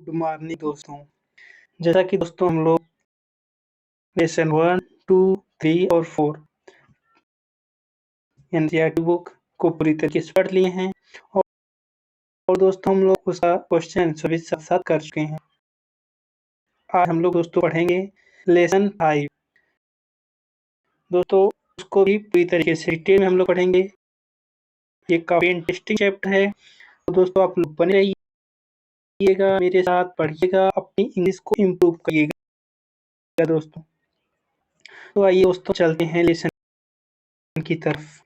Good morning दोस्तों। जैसा कि दोस्तों हम लोग लेसन 1, 2, 3 और 4 एनसीईआरटी बुक को पूरी तरीके से पढ़ लिए हैं और दोस्तों हम लोग उसका क्वेश्चन आंसर भी साथ-साथ कर चुके हैं। आज हम लोग दोस्तों पढ़ेंगे लेसन 5। दोस्तों उसको भी पूरी तरीके से डिटेल में हम लोग पढ़ेंगे। ये काफ़ी इंटरेस्टिंग चैप्टर है। तो दोस्तों आप लोग बने रहिएगा, मेरे साथ पढ़िएगा, अपनी इंग्लिश को इम्प्रूव करिएगा दोस्तों। तो आइए दोस्तों चलते हैं लेसन की तरफ।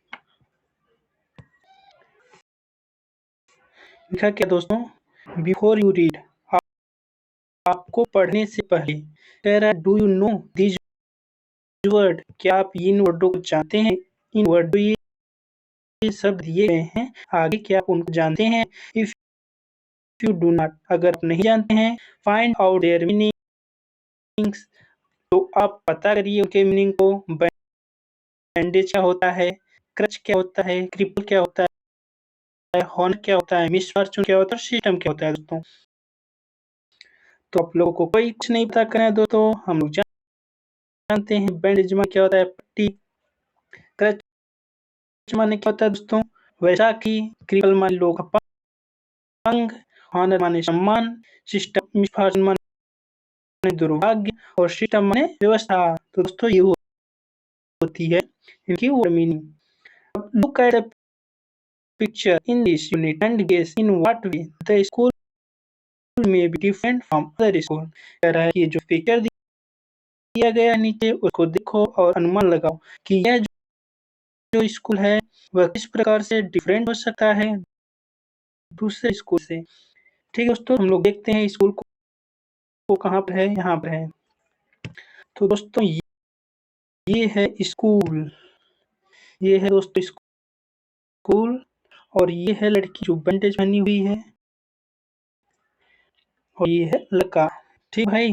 लिखा क्या दोस्तों? बिफोर यू रीड, आपको पढ़ने से पहले कह रहा है do you know this word, क्या आप इन वर्डों को जानते हैं? इन वर्डों ये शब्द दिए गए हैं आगे, क्या आप उनको जानते हैं? इफ यू डू नॉट, अगर आप नहीं जानते हैं, फाइंड आउट देयर मीनिंग्स, तो आप पता करिए उनके मीनिंग को। बैंडेज क्या होता है, क्रच क्या होता है, क्रिपल क्या होता है, हॉर्न क्या होता है, मिसफॉर्चून क्या होता है, सिस्टम क्या होता है दोस्तों। तो आप लोगों को कोई कुछ नहीं पता करना है दोस्तों, हम लोग जानते हैं बैंडेज में क्या होता है, पट्टी। क्रच माने क्या होता है दोस्तों, वैशाखी। क्रिपल माने लोग अपंग। हॉनर माने सम्मान। सिस्टम मिसफॉर्चून माने दुर्भाग्य और सिस्टम माने व्यवस्था। तो दोस्तों ये होती है इनकी वर्ड मीनिंग। अब look at the picture in this unit and guess in what way the school may be different from other school. कह रहा है कि जो पिक्चर दिया गया नीचे उसको देखो और अनुमान लगाओ कि यह जो स्कूल है वह किस प्रकार से डिफरेंट हो सकता है दूसरे स्कूल से। ठीक है दोस्तों, हम लोग देखते हैं स्कूल को कहाँ पर है, यहाँ पर है। तो दोस्तों ये है स्कूल, ये है दोस्तों स्कूल, और ये है लड़की जो बैंडेज पहनी हुई है, और ये है लड़का। ठीक भाई,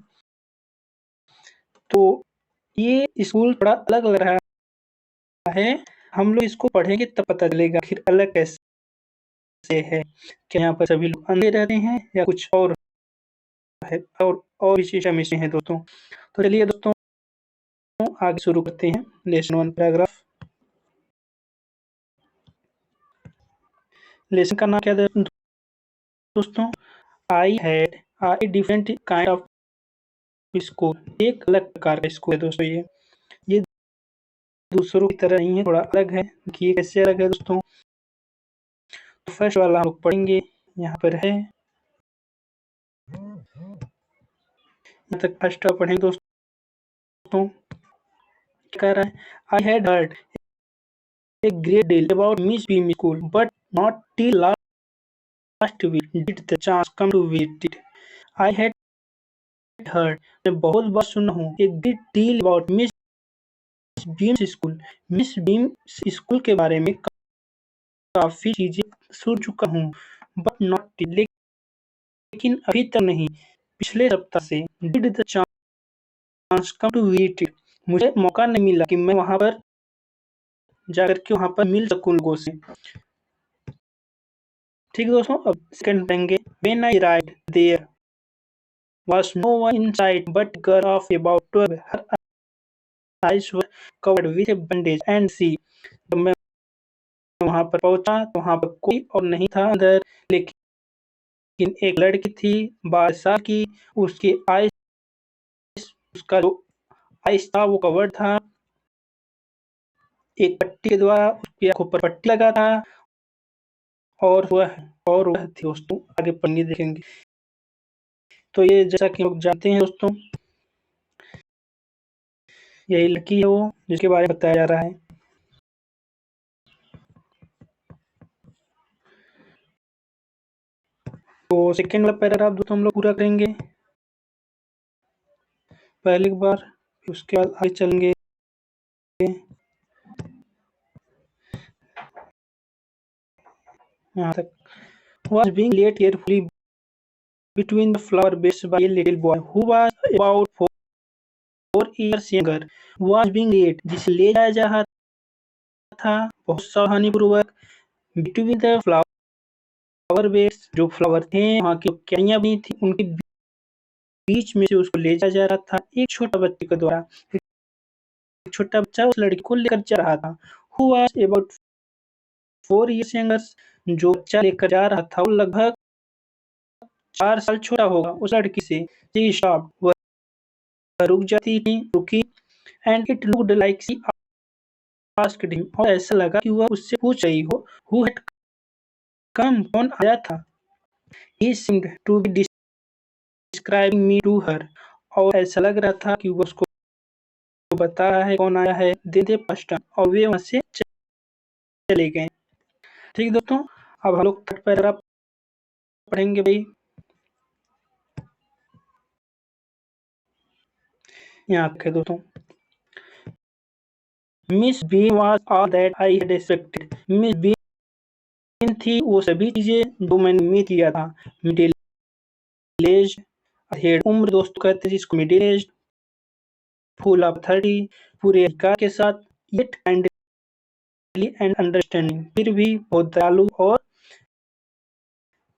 तो ये स्कूल थोड़ा अलग लग रहा है। हम लोग इसको पढ़ेंगे तब पता चलेगा आखिर अलग कैसे है। क्या यहाँ पर सभी लोग अंधे रहते हैं या कुछ और है, और भी सिस्टम इसमें है दोस्तों। तो चलिए दोस्तों आगे शुरू करते हैं लेसन 1 पैराग्राफ। लेसन का नाम क्या है दोस्तों? I had I different kind of school. एक अलग प्रकार का स्कूल है दोस्तों। ये दूसरों की तरह नहीं है, थोड़ा अलग है। ये कैसे अलग है दोस्तों? तो फर्स्ट वाला हम लोग पढ़ेंगे, यहाँ पर है, यहाँ तक फर्स्ट पढ़ेंगे दोस्तों। क्या कह रहा है? I had heard a great deal about Miss Beam School, but not till last week did the chance come to visit it. I had heard, मैं बहुत बार सुना हूँ, a great deal about Miss Beam School, miss beam school के बारे में काफी चीजें सुन चुका हूँ, बट नॉट लेकिन अभी तक नहीं। पिछले सप्ताह से did the chance come to visit it, मुझे मौका नहीं मिला कि मैं वहाँ पर जाकर के वहाँ पर मिल सकूँ लोगों से। ठीक है दोस्तों, अब सेकंड पढ़ेंगे। When I arrived there was no one in sight but a girl of about 12. Her eyes were covered with a bandage and she, जब मैं वहाँ पर पहुँचा तो वहाँ पर कोई और नहीं था अंदर, लेकिन एक लड़की थी 12 साल की। उसकी आइस उसका जो आइस था वो कवर्ड था, एक पट्टी के द्वारा उसकी आंखों पर पट्टी लगा था, और वह थी दोस्तों, आगे पढ़नी देखेंगे। तो ये जैसा कि लोग जानते हैं दोस्तों, यही लड़की है वो जिसके बारे में बताया जा रहा है। तो सेकेंड वाला पैराग्राफ दोस्तों हम लोग पूरा करेंगे पहली बार, उसके बाद आगे चलेंगे। यहाँ तक was being laid carefully between the flower beds by a little boy who was about 4 years younger. Was being laid, जिसे ले जाया जा रहा था बहुत सावधानी पूर्वक, between the flower बेड्स, जो फ्लावर थे वहाँ की क्यारियां बनी थी उनके बीच में से उसको ले जाया जा रहा था एक छोटा बच्चे के द्वारा। एक छोटा बच्चा उस लड़की को लेकर जा रहा था। Who was about 4 years younger. जो बच्चा लेकर जा रहा था वो लगभग 4 साल छोटा होगा उस लड़की से। She stopped. वह रुकी and it looked like she asked him. और ऐसा लगा कि वह उससे पूछ रही हो हु हैड कम। कौन आया था। He seemed to be describing me to her. और ऐसा लग रहा था कि वह उसको बता रहा है कौन आया है। Then they passed on. और वे वहाँ से चले गए। ठीक दोस्तों, अब हम लोग थर्ड पैराग्राफ पढ़ेंगे भाई। यहाँ तक है दोस्तों। Miss Bean was all that I had expected. Miss Bean थी वो सभी चीजें जो मैंने उम्मीद किया था। मिडिल एज, हेड उम्र दोस्तों कहते हैं जिसको मिडिल एज, फुल ऑफ 30 पूरे अधिकार के साथ, येट काइंडली एंड अंडरस्टैंडिंग फिर भी बहुत दयालु और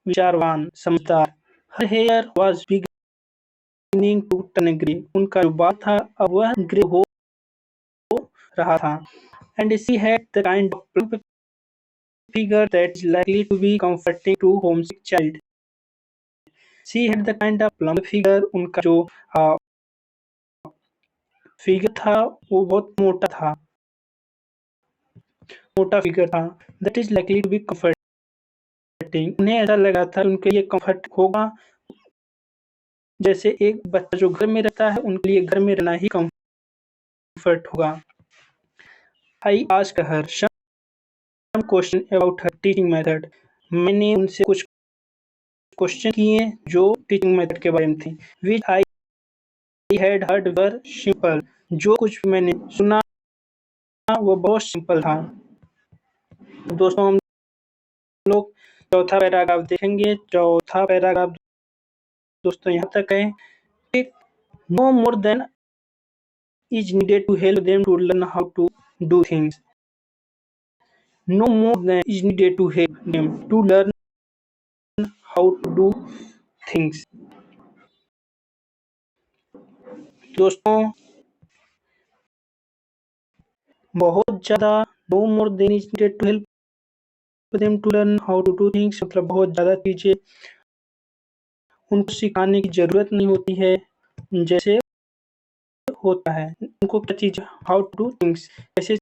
विचारवान समझदार। Her hair was beginning to turn grey. उनका जो बाल था अब वह ग्रे हो रहा था। And she had the kind of plump figure that is likely to be comforting to homesick child. She had the kind of plump figure। उनका जो फिगर था वो बहुत मोटा था, मोटा फिगर था। That is likely to be comforting। उन्हें ऐसा लगा था उनके लिए कंफर्ट होगा। जैसे एक बच्चा जो घर में रहता है उनके लिए घर में रहना ही कंफर्ट होगा। I asked her some question about her teaching method। मैंने उनसे कुछ क्वेश्चन किए जो टीचिंग मेथड के बारे में थे। Which I had heard were simple। जो कुछ भी मैंने सुना वो बहुत सिंपल था। दोस्तों हम लोग चौथा पैराग्राफ देखेंगे। चौथा पैराग्राफ दोस्तों यहाँ तक है। No more than is needed to help them to learn how to do things. No more than is needed to help them to learn how to do things. दोस्तों बहुत ज्यादा no more than is needed to help them to learn how to do things मतलब बहुत ज्यादा चीजें उनको सिखाने की जरूरत नहीं होती है जैसे होता है। उनको क्या चीज हाउ टू डू थिंग्स ऐसे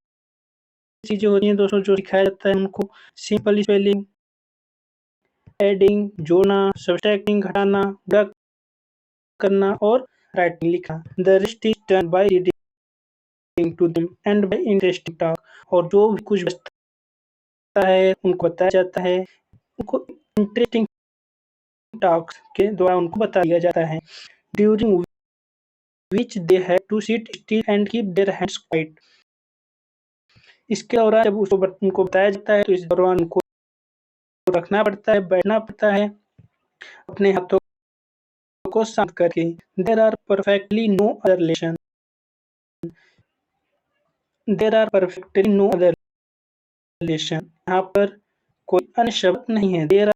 चीजें होती हैं दोस्तों जो सिखाया जाता है उनको। सिंपल स्पेलिंग, एडिंग जोड़ना, सब्सट्रैक्टिंग घटाना, गुणा करना और राइटिंग लिखना। The rest is done by reading to them and by interesting talk. और जो भी कुछ बचता है उनको बताया जाता है, उनको इंटरेस्टिंग टॉक्स के द्वारा उनको बता दिया जाता है। During which they had to sit still and keep their hands quiet। इसके दौरान जब उनको बताया जाता है तो इस दौरान उनको रखना पड़ता है, बैठना पड़ता है अपने हाथों को शांत करके। There are perfectly no other lesson। There are perfectly no other lesson। यहाँ पर कोई अन्य शब्द नहीं है। There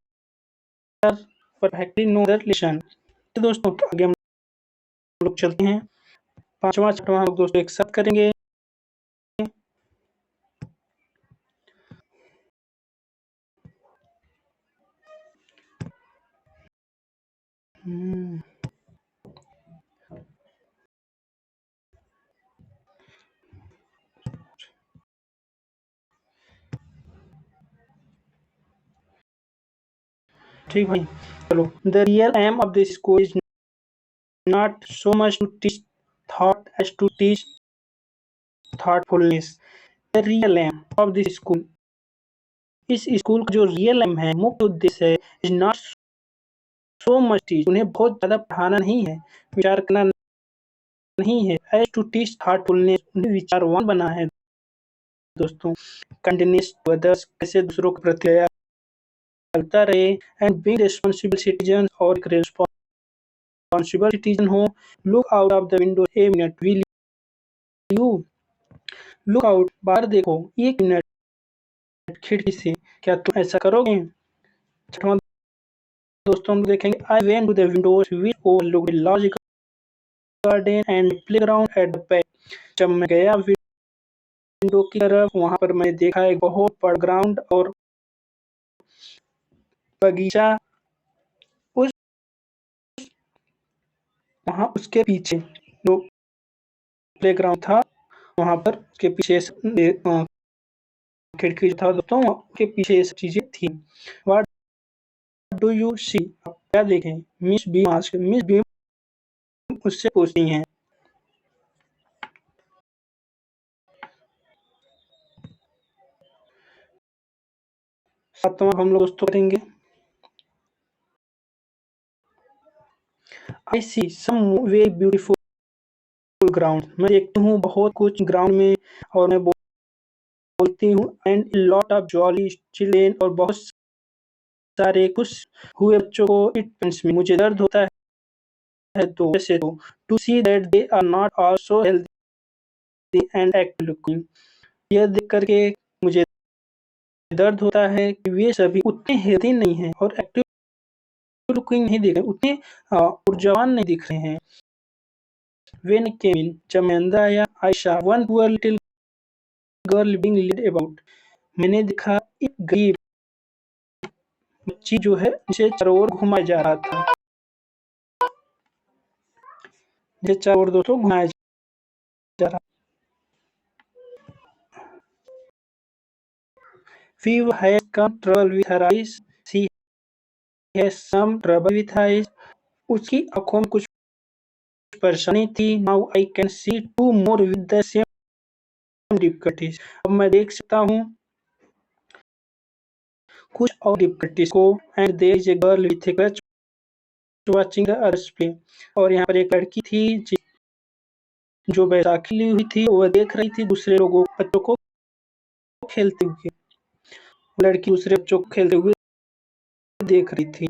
are perfectly no other lesson। तो दोस्तों आगे हम लोग चलते हैं। पांचवा छठवां हम लोग दोस्तों एक साथ करेंगे। ठीक भाई चलो। The real aim of this school is not so much to teach thought as to teach thoughtfulness। The real aim of this school, इस स्कूल का जो रियल एम है, मुख्य उद्देश्य है, is not so much teach, उन्हें बहुत ज्यादा पढ़ाना नहीं है, विचार करना नहीं है, एज टू टीच थॉटफुलनेस, उन्हें विचारवान बना है दोस्तों। काइंडनेस टू अदर्स, कैसे दूसरों के प्रति दया करता रहे, एंड बीइंग रिस्पांसिबल सिटीजन, और एक रिस्पांसिबल सिटीजन हो। Look out of the window a minute, will you look out, बाहर देखो एक मिनट खिड़की से, क्या तुम ऐसा करोगे। छठवां दोस्तों हम देखेंगे। I went to the windows which overlooked logical garden and playground at the back. जब मैं गया विंडो की तरफ, वहाँ पर मैंने देखा एक बहुत बड़ा ग्राउंड और बगीचा। उस वहाँ उसके पीछे जो प्लेग्राउंड था, वहाँ पर उसके पीछे खिड़की था दोस्तों, उसके पीछे ये सब चीजें थी। What do you see? आप क्या देखें? Miss beam asked. Miss beam उससे पूछती हैं। सातवां हम लोग दोस्तों करेंगे। आई सी सम वेरी ब्यूटीफुल ग्राउंड। मैं देखती हूँ बहुत कुछ ग्राउंड में, और मैं बोलती हूँ and lot of jolly children, और बहुत सारे खुश हुए बच्चों को। इट पेन्स मी, मुझे दर्द होता है तो वैसे तो to see that they are not also healthy and active looking. यह देख करके मुझे दर्द होता है कि वे सभी उतने हेल्दी नहीं हैं और एक्टिव लुकिंग नहीं दिख रहे, उतने ऊर्जावान नहीं दिख रहे हैं। When I came in, जब मैं अंदर आया, I saw one poor little girl being led about। मैंने देखा एक गरीब बच्ची जो है, जिसे चारों ओर घुमाया जा रहा था। जिसे चारों ओर दोस्तों घुमाया जा रहा। Few has come trouble with her eyes. She has some trouble with her eyes। उसकी आंखों में कुछ परेशानी थी। Now I can see two more with the same difficulties। अब मैं देख सकता हूँ कुछ और difficulties को। And there is a girl with a crutch watching the others play। और यहाँ पर एक लड़की थी जो बैसाखी ली हुई थी, वह देख रही थी दूसरे लोगों बच्चों को खेलते हुए। लड़की दूसरे बच्चों को खेलते हुए देख रही थी।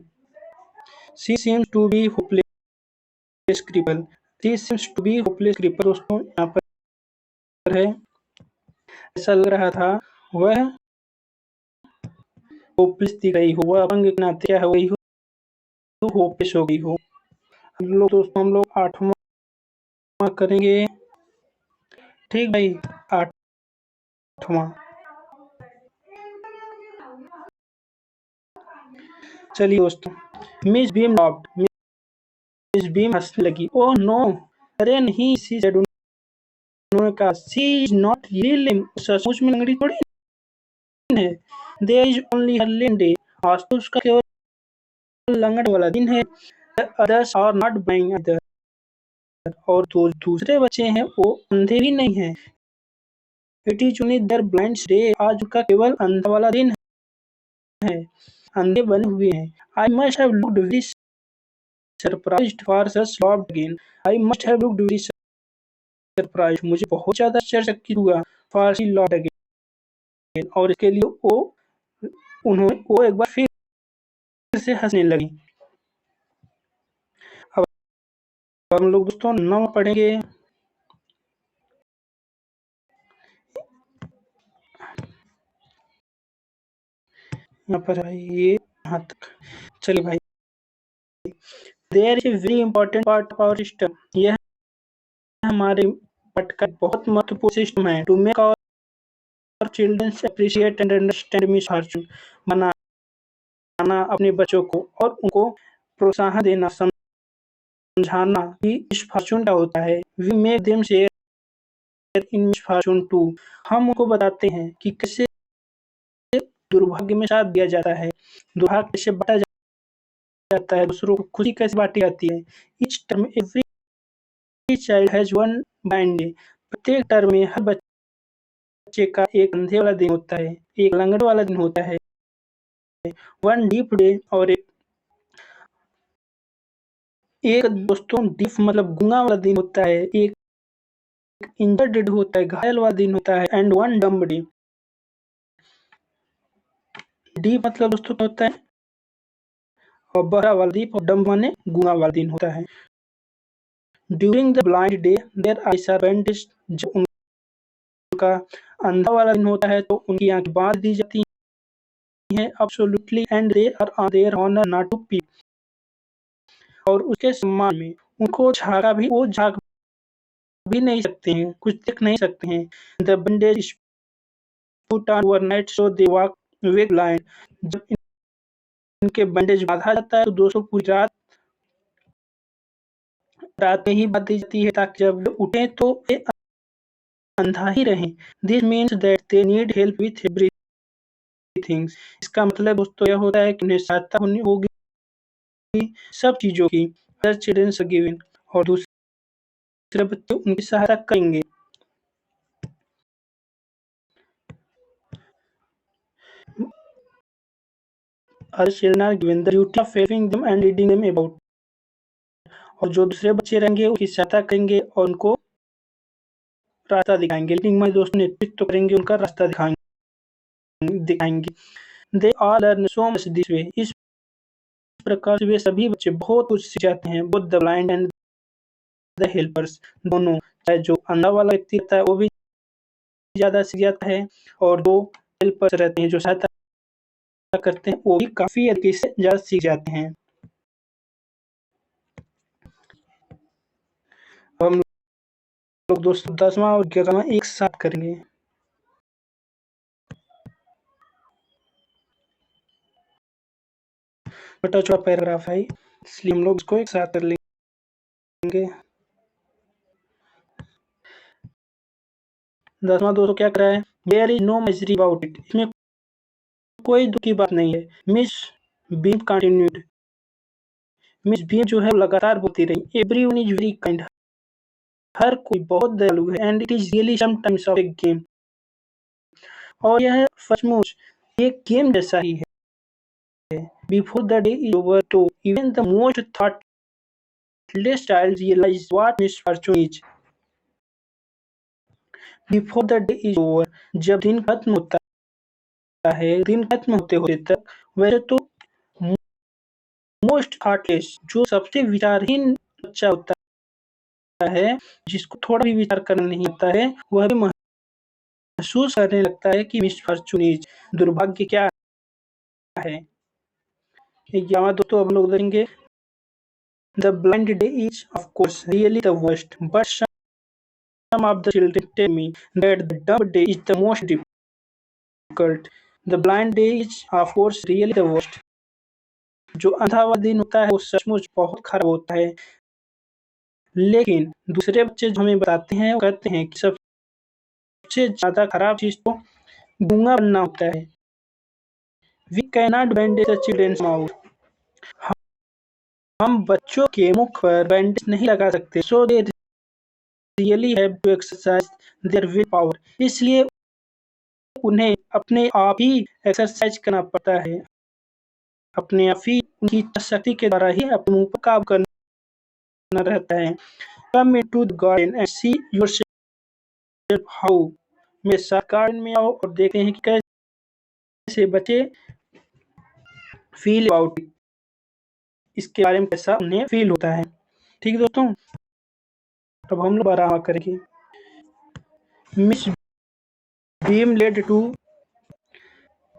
She seems to be hopeless cripple। She seems to be hopeless cripple दोस्तों यहाँ पर है। ऐसा लग रहा था वह होपलेस दिख रही हो, वह अपंग के नाते क्या हो गई हो, होपलेस हो गई हो। हम लोग दोस्तों हम लोग 8वां करेंगे। ठीक भाई, 8वां। चलिए दोस्तों। Miss Beam laughed. Miss Beam हंसने लगी। Oh no! अरे नहीं, शी सेड। उन्होंने कहा she is not really lame. सचमुच में लंगड़ी थोड़ी है। There is only her lame day. आज तो उसका केवल लंगड़ वाला दिन है। The others are not blind either. और जो दूसरे बच्चे हैं वो अंधे भी नहीं हैं। It is only their blind day. आज उनका केवल अंधा वाला दिन है। अंधे बने हुए हैं। I must have looked very surprised for such loft again. I must have looked very surprised. मुझे बहुत ज्यादा आश्चर्यचकित हुआ। For she loft again. और इसके लिए वो एक बार फिर से हंसने लगी। अब हम लोग दोस्तों 9 पढ़ेंगे। यहाँ पर भाई ये यहाँ तक। चलिए भाई। There is a very important part of our system. यह हमारे पाठ का बहुत महत्वपूर्ण सिस्टम है। To make our childrens appreciate and understand misfortune. बनाना अपने बच्चों को और उनको प्रोत्साहन देना, समझाना कि मिस फॉर्चून क्या होता है। We make them share in misfortune too. हम उनको बताते हैं कि कैसे दुर्भाग्य में साथ दिया जाता है, दुर्भाग्य कैसे बांटा जाता है, दूसरों को खुशी कैसे बांटी जाती है। Each term every child has one blind day. प्रत्येक टर्म में हर बच्चे का एक अंधे वाला दिन होता है, एक लंगड़े वाला दिन होता है। वन डीफ डे, और एक दोस्तों डीफ मतलब गूंगा वाला दिन होता है। एक इंजर्ड डे होता है, घायल वाला दिन होता है। And one dumb day. Deaf मतलब दोस्तों क्या होता है, और बहरा वाला दीप, और डम्ब माने गूंगा वाला दिन होता है। During the blind day their eyes are bandaged. जब उनका अंधा वाला दिन होता है तो उनकी आंखें बांध दी जाती हैं absolutely, and they are on their honor not to peep। और उसके सम्मान में उनको वो झाँक भी नहीं सकते हैं, कुछ देख नहीं सकते हैं। The bandage is put on overnight so they walk awake blind। जब इनके बैंडेज बाँधा जाता है तो दोस्तों पूरी रात में ही बाँधी जाती है ताकि जब वो उठें तो ये अंधा ही रहें। This means that they need help with everything. इसका मतलब दोस्तों यह होता है कि उन्हें सहायता होनी होगी सब चीज़ों की। अदर चिल्ड्रंस आर गिवन और दूसरे बच्चे उनकी सहायता करेंगे। Other children are given the duty of helping them and leading them about। और जो दूसरे बच्चे रहेंगे उनकी सहायता करेंगे और उनको रास्ता दिखाएंगे। लीडिंग में दोस्तों नेतृत्व करेंगे, उनका रास्ता दिखाएंगे। They all learn so much this way. इस प्रकार से वे सभी बच्चे बहुत कुछ सीख जाते हैं। Both the blind and the helpers, दोनों, चाहे जो अंधा वाला व्यक्ति रहता है वो भी ज़्यादा सीख जाता है और जो हेल्पर्स रहते हैं, जो सहायता करते हैं, वो भी काफ़ी अच्छे से ज़्यादा सीख जाते हैं। अब हम लोग दोस्तों 10वां और 11वां एक साथ करेंगे। छोटा-छोटा पैराग्राफ है, इसलिए हम लोग इसको एक साथ कर लेंगे। 10वां दोस्तों क्या कर रहा है? There is no mystery about it. इसमें कोई दुख की बात नहीं है। Miss Beam continued. Miss Beam जो है वो लगातार बोलती रही। Everyone is very kind. हर कोई बहुत दयालु है and it is really sometimes of a game. और यह सचमुच एक गेम जैसा ही है। Before the day is over तो even the most thoughtless child realise what misfortune is. Before the day is over, जब दिन खत्म होता है, दिन खत्म होते होते तक, वैसे तो मोस्ट थॉटलेस, जो सबसे विचारहीन बच्चा होता है, जिसको थोड़ा भी विचार करना नहीं आता है, वह भी महसूस करने लगता है कि मिसफॉर्चून इज, दुर्भाग्य क्या है। 11वां दोस्तों अब हम लोग देखेंगे। The blind day is of course really the worst, but some of the children tell me that the dumb day is the most difficult। The blind day is of course really the worst। जो अंधा वाला दिन होता है वो सचमुच बहुत खराब होता है, लेकिन दूसरे बच्चे जो हमें बताते हैं वो कहते हैं कि सबसे ज़्यादा खराब चीज़ तो गूंगा बनना होता है। We cannot bandage the children's mouth। हम बच्चों के मुख पर बैंडेज नहीं लगा सकते। So they really have to exercise their will power। इसलिए उन्हें अपने आप ही एक्सरसाइज करना पड़ता है। अपने आप ही उनकी इच्छाशक्ति के द्वारा ही अपने मुँह पर काबू करना रहता है। Come into the garden and see yourself how। मेरे साथ गार्डन में आओ और देखते हैं कि कैसे बच्चे फील अबाउट इट। इसके बारे में कैसा उन्हें फील होता है। ठीक है दोस्तों, अब हम लोग 12वां करेंगे। Miss Beam led to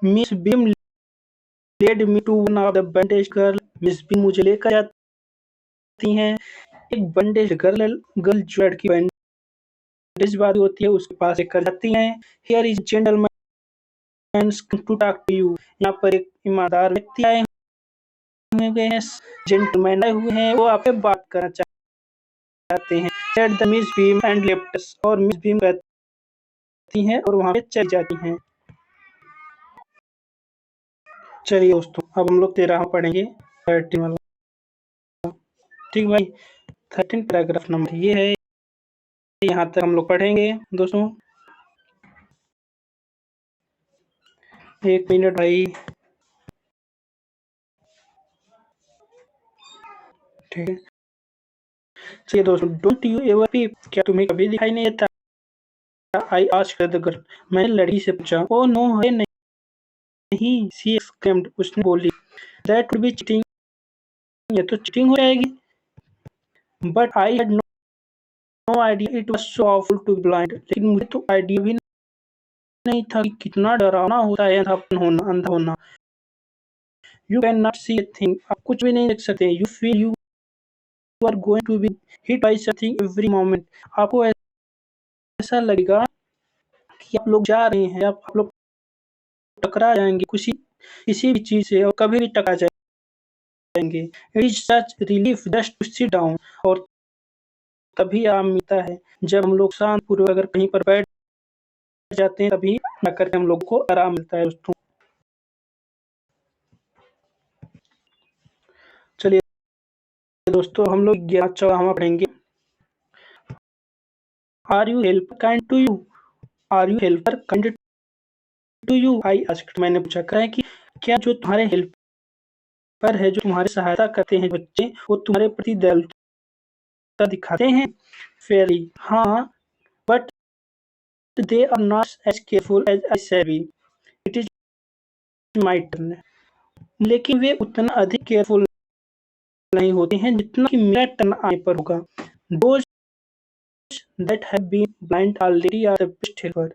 Miss Beam led me to one of the bandage girl. Miss Beam मुझे लेकर जाती हैं एक बैंडेज गर्ल जो लड़की बैंडेज बांधी होती है उसके पास लेकर जाती हैं। Here is gentleman to talk to you. यहाँ पर एक ईमानदार व्यक्ति आए हुए हैं, जेंटलमैन आए हुए हैं, वो आपसे बात करना चाहते हैं। Said the miss beam and left अस। और मिस बीम कहती हैं और वहाँ पे चली जाती हैं। चलिए दोस्तों अब हम लोग 13वां पढ़ेंगे, 13 वाला। ठीक भाई, 13 पैराग्राफ नंबर ये है, यहाँ तक हम लोग पढ़ेंगे दोस्तों। 1 मिनट भाई। ठीक है, चलिए दोस्तों। Don't you ever P. क्या तुम्हें कभी दिखाई नहीं देता? I asked the girl. मैंने लड़की से पूछा। ओह नो, है नहीं, शी एक्सक्लेम्ड, उसने बोली। That would be cheating. ये तो चीटिंग हो जाएगी। But I had no idea it was so awful to be blind. लेकिन मुझे तो आइडिया भी नहीं था कि कितना डरावना होता है अंधा होना। You can not see a thing. आप कुछ भी नहीं देख सकते। You feel you you are going to be hit by something every moment. आपको ऐसा लगेगा कि आप लोग जा रहे हैं, आप लोग टकरा जाएँगे किसी भी चीज़ से और कभी भी टकरा जाएँगे। It is such relief just to sit down. और तभी आराम मिलता है जब हम लोग शांतिपूर्वक अगर कहीं पर बैठ जाते हैं, तभी जाकर के हम लोग को आराम मिलता है दोस्तों। चलिए दोस्तों, हम लोग 11वां पढ़ेंगे। Are you helper kind to you? Are you helper kind to you? I asked. मैंने पूछा, कह रहा है कि क्या जो तुम्हारे हेल्पर है, जो तुम्हारी सहायता करते हैं बच्चे, वो तुम्हारे प्रति दयालुता दिखाते हैं? फेयरली, हाँ, but they are not as careful as I shall be. It is my turn. लेकिन वे उतना अधिक केयरफुल नहीं होते हैं जितना कि मेरा टर्न आने पर होगा। Those that have been blind already are the best helper.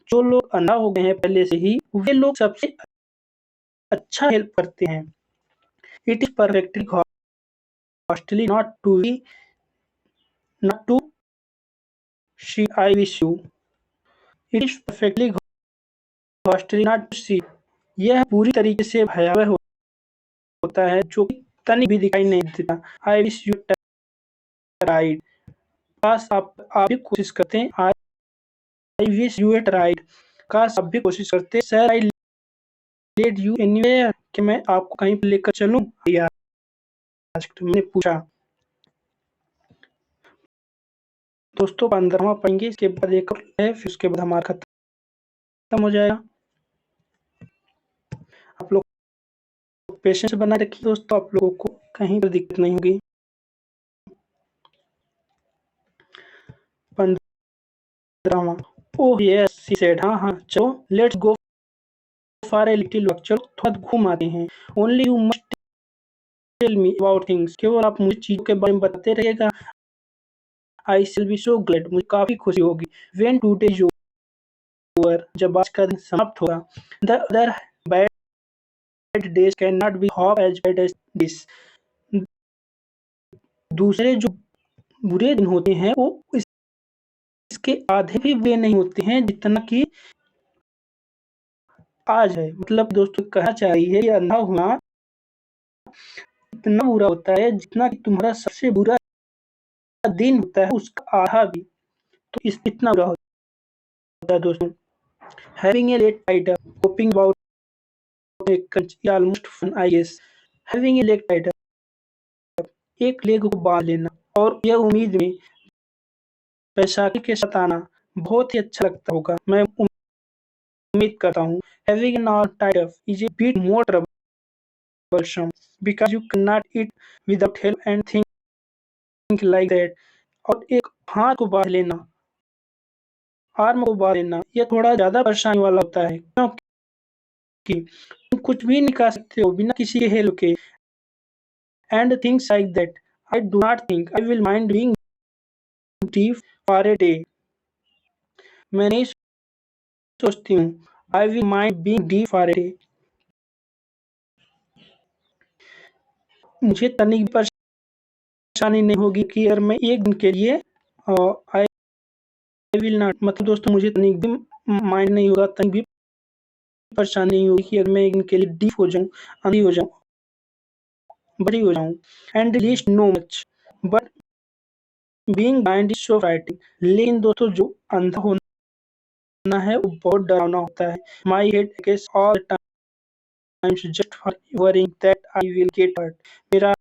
जो लोग अंधा हो गए हैं पहले से ही, वे लोग सबसे अच्छा हेल्प करते हैं। It is perfectly costly not to see I wish you. It is perfectly costly not to see. यह पूरी तरीके से भयावह होता है जो कि तनिक भी दिखाई नहीं देता। I wish you right. काश आप भी कोशिश करते हैं। I wish you at right. काश आप भी कोशिश करते। Sir I led you anywhere. कि मैं आपको कहीं पर लेकर चलूं? मैंने पूछा। दोस्तों 15वां पढ़ेंगे, इसके बाद एक और है, फिर उसके बाद हमारा खत्म हो जाएगा। आप लोग पेशेंस बनाए रखिए दोस्तों, आप लोगों को कहीं पर दिक्कत नहीं होगी। 15वां। Oh yes she said. हाँ हाँ, चलो let's go for a little walk. चलो थोड़ा घूम आते हैं। Only you must tell me about things. केवल आप मुझे चीजों के बारे में बताते रहिएगा। I shall be so glad. मुझे काफी खुशी होगी। When today is over. जब आज का दिन समाप्त होगा। The other bad days can not be half as bad as this. दूसरे जो बुरे दिन होते हैं वो इसके आधे भी बुरे नहीं होते हैं जितना कि आज है। मतलब दोस्तों कहना चाहिए, ये अंधा होना इतना बुरा होता है जितना कि तुम्हारा सबसे बुरा दिन होता है उसका आधा भी। तो इस इतना बुरा होता है दोस्तों। Having a leg tied up, hopping about a crutch almost fun I guess. Having a leg tied up, एक लेग को बांध लेना और यह उम्मीद में बैसाखी के साथ आना बहुत ही अच्छा लगता होगा, मैं उम्मीद करता हूँ। Having an arm tied up is a bit more troublesome because you cannot eat without help and think like that। और एक हाथ को बांध लेना, आर्म को बांध लेना, यह थोड़ा ज्यादा परेशानी वाला होता है क्योंकि तुम कुछ भी नहीं कर सकते हो बिना किसी के हेल्प के। And things like that. I do not think I will mind being deep for a day. मैं नहीं सोचती हूँ I will mind being deep for a day. मुझे तनिक भी परेशानी नहीं होगी कि अगर मैं एक दिन के लिए आई विल नॉट, मतलब दोस्तों मुझे तनिक भी माइंड नहीं होगा, तनिक भी परेशानी नहीं होगी कि अगर मैं एक दिन के लिए डीप हो जाऊं, अंधी हो जाऊं, बड़ी हो जाऊं। And least no much but being blind is so frightening. लेकिन दोस्तों जो अंधा होना है वो बहुत डरावना होता है। My head against all times just for worrying that I will get hurt. मेरा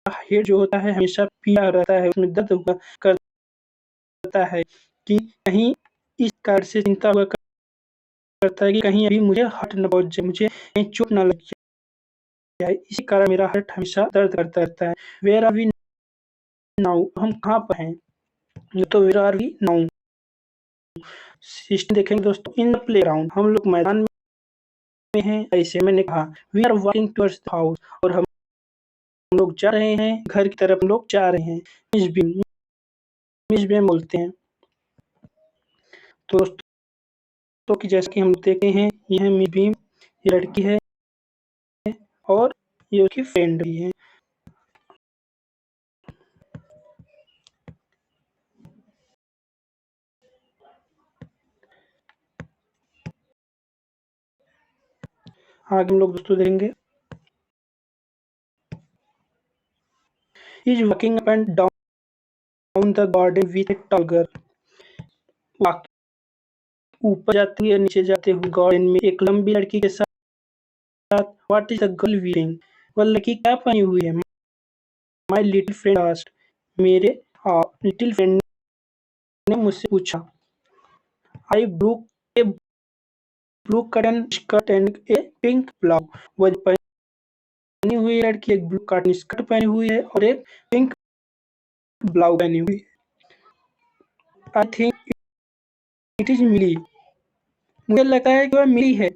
हेड जो होता है हमेशा पीला रहता है, उसमें दर्द हुआ करता है कि कहीं इस कारण से चिंता हुआ करता है कि कहीं अभी मुझे हर्ट न पहुंच जाए, मुझे कहीं चोट न लग जाए। इसी कारण मेरा हर्ट हमेशा दर्द करता रहता है। Where are we now? हम कहाँ पर हैं? तो where are we now system देखेंगे दोस्तों। इन द प्ले ग्राउंड, हम लोग मैदान में हैं। ऐसे मैंने कहा we are walking towards the house, और हम लोग जा रहे हैं घर की तरफ, हम लोग जा रहे हैं। मिस बीम बोलते हैं। तो दोस्तों की जैसे कि हम देखते हैं, यह मिस बीम, ये लड़की है और ये उसकी फ्रेंड भी है। आगे हम लोग दोस्तों देखेंगे। Is walking up and down the garden with a tall girl. ऊपर जाते हुए नीचे जाते हुए गार्डन में एक लंबी लड़की के साथ। What is the girl wearing? वह लड़की क्या पहनी हुई है? My little friend asked. मेरे लिटिल फ्रेंड ने मुझसे पूछा। I blue a blue cotton skirt and a pink blouse. वह जो पहनी हुई लड़की एक ब्लू कॉटन स्कर्ट पहनी हुई है और एक पिंक ब्लाउज पहनी हुई है। I think it is Millie. मुझे लगता है कि वह मिली है।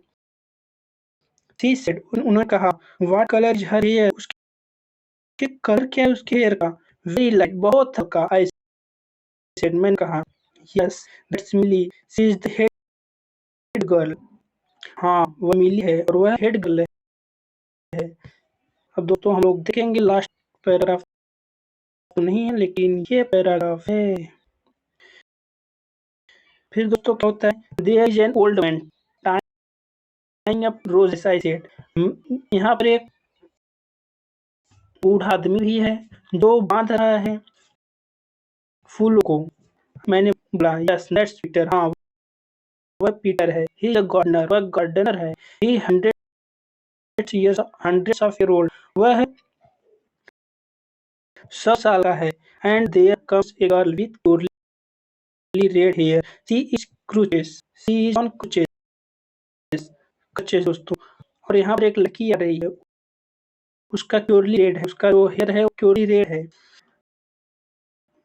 She said. उन्होंने कहा। What colour is her hair? उसके कलर क्या है उसके हेयर का? वेरी लाइट, बहुत हल्का। I said. मैंने कहा। Yes that's Millie, she is the head girl. हाँ वह मिली है और वह हेड गर्ल है। अब दोस्तों हम लोग देखेंगे लास्ट पैराग्राफ तो नहीं है लेकिन ये पैराग्राफ है। फिर दोस्तों क्या होता है? There is an old man tying up roses. I said. यहाँ पर एक बूढ़ा आदमी भी है जो बांध रहा है फूलों को। मैंने बोला यस दैट्स पीटर। हाँ वह पीटर है। He is a gardener. वह गार्डनर है। He hundreds of year old. वह 100 साल का है। And there comes a girl with curly red hair. She is on crutches दोस्तों। और यहाँ पर एक लड़की आ रही है। उसका curly red है। उसका जो हेयर है वो curly red है।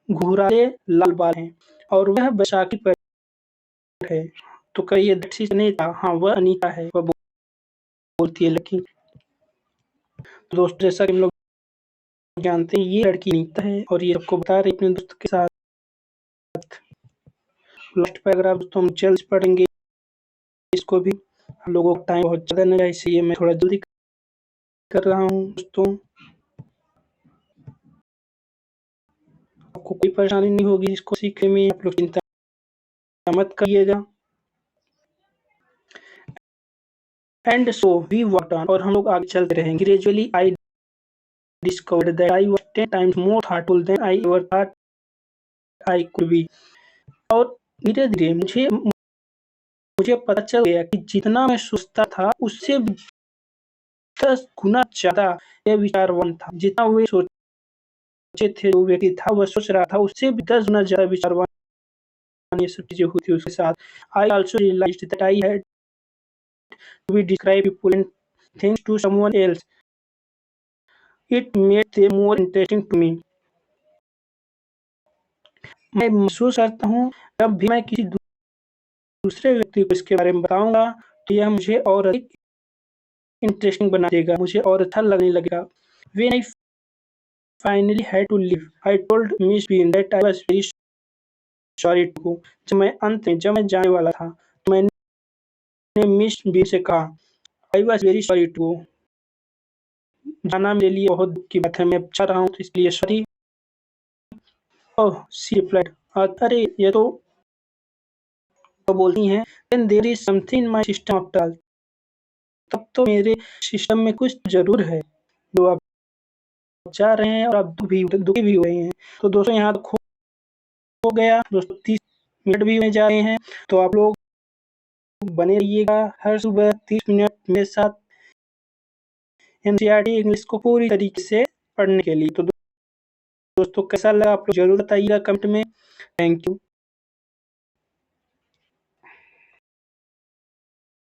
घुंघराले लाल बाल हैं और वह बैसाखी पर है। तो कहिए दैट्स इज अनीता। हाँ वह अनीता है। वह बोलती है लड़की। तो दोस्तों जैसा कि हम लोग जानते हैं ये लड़की अनीता है और ये आपको बता रही अपने दोस्त के साथ। लास्ट पैराग्राफ दोस्तों हम जल्द से पढ़ेंगे इसको भी। हम लोगों का टाइम बहुत ज़्यादा नहीं है इसलिए मैं थोड़ा जल्दी कर रहा हूँ दोस्तों। आपको कोई परेशानी नहीं होगी इसको सीखने में। आप लोग चिंता मत करिएगा। And so we walked on. और हम लोग आगे चलते रहेंगे। Gradually I discovered that I was 10 times more thoughtful than I ever thought I could be. और धीरे-धीरे मुझे पता चल गया कि जितना मैं सोचता था उससे 10 गुना ज़्यादा यह विचारवान था। जितना वे सोचे थे जो व्यक्ति था वह सोच रहा था उससे भी 10 गुना ज़्यादा विचारवान ये सब चीज़ें हुई थी उसके साथ। I also realised that I had to be describe people and things to someone else. It made them more interesting to me. मैं महसूस करता हूँ जब भी मैं किसी दूसरे व्यक्ति को इसके बारे में बताऊँगा तो यह मुझे और अधिक इंटरेस्टिंग बना देगा। मुझे और अच्छा लगने लगेगा। When I finally had to leave I told Miss Bean that I was very sorry to go. जब मैं जाने वाला था तो मैंने मिस बी से कहा I was very sorry to go. जाना मेरे लिए बहुत दुख की बात है। मैं अब जा रहा हूँ तो इसलिए सॉरी। Oh she replied. अरे ये तो बोलती हैं then there is something in my system after all. तब तो मेरे सिस्टम में कुछ ज़रूर है जो आप जा रहे हैं और आप दुखी भी हुए हैं। तो दोस्तों यहाँ तक हो गया दोस्तों। 30 मिनट भी होने जा रहे हैं तो आप लोग बने रहिएगा हर सुबह 30 मिनट मेरे साथ एनसीईआरटी इंग्लिश को पूरी तरीके से पढ़ने के लिए। तो दोस्तों कैसा लगा आप लोग ज़रूर बताइएगा कमेंट में। Thank you.